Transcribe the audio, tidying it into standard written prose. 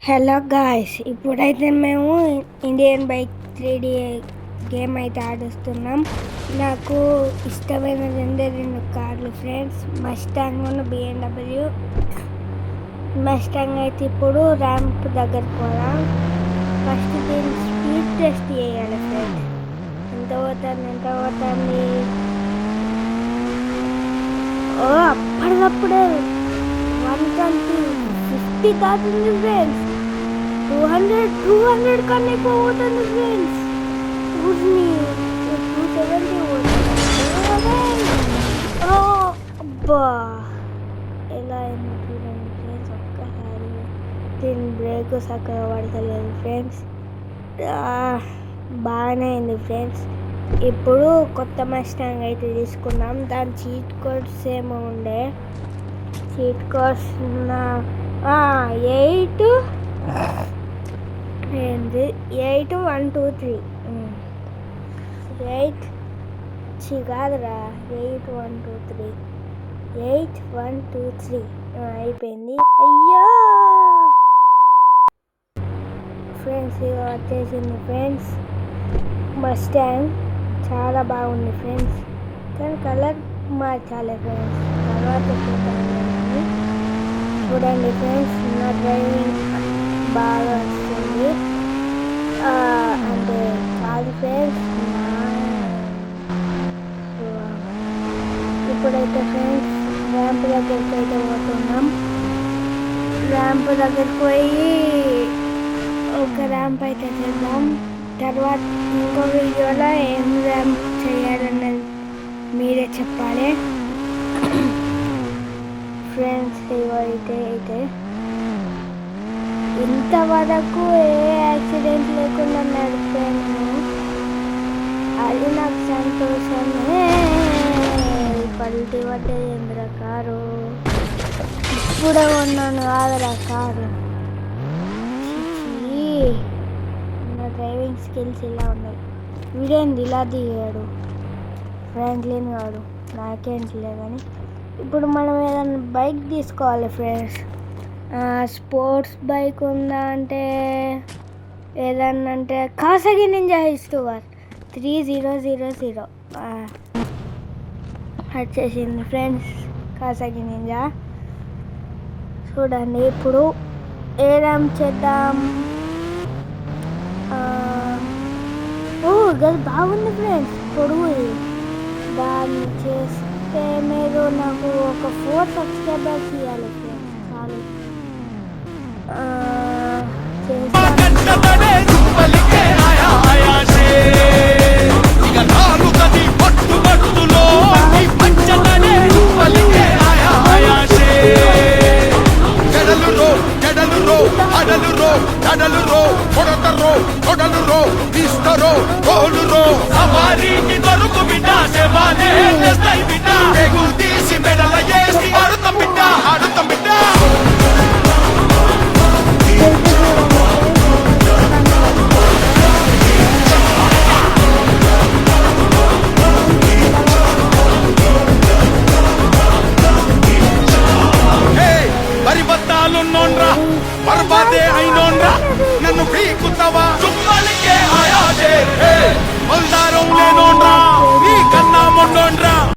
Hello guys, ఇప్పుడైతే మేము Indian bike 3D game అయితే ఆడుస్తున్నాం. నాకు ఇష్టమైన రెండు కార్లు ఫ్రెండ్స్, మస్టాంగ్ ఉన్న BMW. మస్టాంగ్ అయితే ఇప్పుడు ర్యాంప్ దగ్గరకు పోదాం. ఫస్ట్ దీన్ని స్పీడ్ టెస్ట్ చేయాలి ఫ్రెండ్స్. ఎంత పోతుంది ఓ అప్పటికప్పుడే 150 దాటింది ఫ్రెండ్స్. 200 కన్నా ఎక్కువ పోతుంది ఫ్రెండ్స్. 270 అబ్బా, ఎలా అయింది చూడండి ఫ్రెండ్స్. ఒక్కసారి దీని బ్రేక్ చక్కగా పడతలేదు ఫ్రెండ్స్. బాగానే అయింది ఫ్రెండ్స్. ఇప్పుడు కొత్త మస్టాంగ్ అయితే తీసుకున్నాం. దాని చీట్ కోడ్స్ ఏమో ఉండే. చీట్ కోడ్స్ 8 1 2 3 8 కాదురా, 8 1 2 3 8 1 2 3 అయిపోయింది. అయ్యో ఫ్రెండ్స్, ఇక వచ్చేసింది ఫ్రెండ్స్. మస్టాంగ్ చాలా బాగుంది ఫ్రెండ్స్, కానీ కలర్ మార్చాలి ఫ్రెండ్స్. తర్వాత చూడండి ఫ్రెండ్స్, నా డ్రైవింగ్ బాగా వస్తుంది. అంటే కాదు ఫ్రెండ్స్, ఇప్పుడైతే ఫ్రెండ్స్ ర్యాంప్ దగ్గరికి అయితే పోతున్నాం. ర్యాంప్ దగ్గరికి పోయి ఒక ర్యాంప్ అయితే చేద్దాం. తర్వాత ఇంకో వీడియోలో ఏం ర్యాంప్ చేయాలన్నది మీరే చెప్పాలి ఫ్రెండ్స్. అయితే ఇంతవరకు ఏ యాక్సిడెంట్ లేకుండా నడిపాను, అది నాకు సంతోషమే. పల్టీ పడ్డది ఏంద్రా కారు, ఇప్పుడే ఉన్నాను కాదురా కారు. నా డ్రైవింగ్ స్కిల్స్ ఇలా ఉన్నాయి. వీడేంది ఇలా దిగాడు, ఫ్రాంక్లిన్ గాడు, నాకేంటిలే. కానీ ఇప్పుడు మనం ఏదైనా బైక్ తీసుకోవాలి ఫ్రెండ్స్. స్పోర్ట్స్ బైక్ ఉందా అంటే ఏదన్నా అంటే కావాసాకి నింజా H2R 3000 వచ్చేసింది ఫ్రెండ్స్. కావాసాకి నింజా చూడండి. ఇప్పుడు ఏ ర్యాంప్ చేద్దాం? గది బాగుంది ఫ్రెండ్స్, పొడుగు. దాన్ని చేస్తే మీరు నాకు ఒక 4 సబ్స్క్రైబర్స్ ఇవ్వాలి ఫ్రెండ్స్, చాలు. సవారీ దొరుకు బిడ్డ సేవాలే బిడ్డ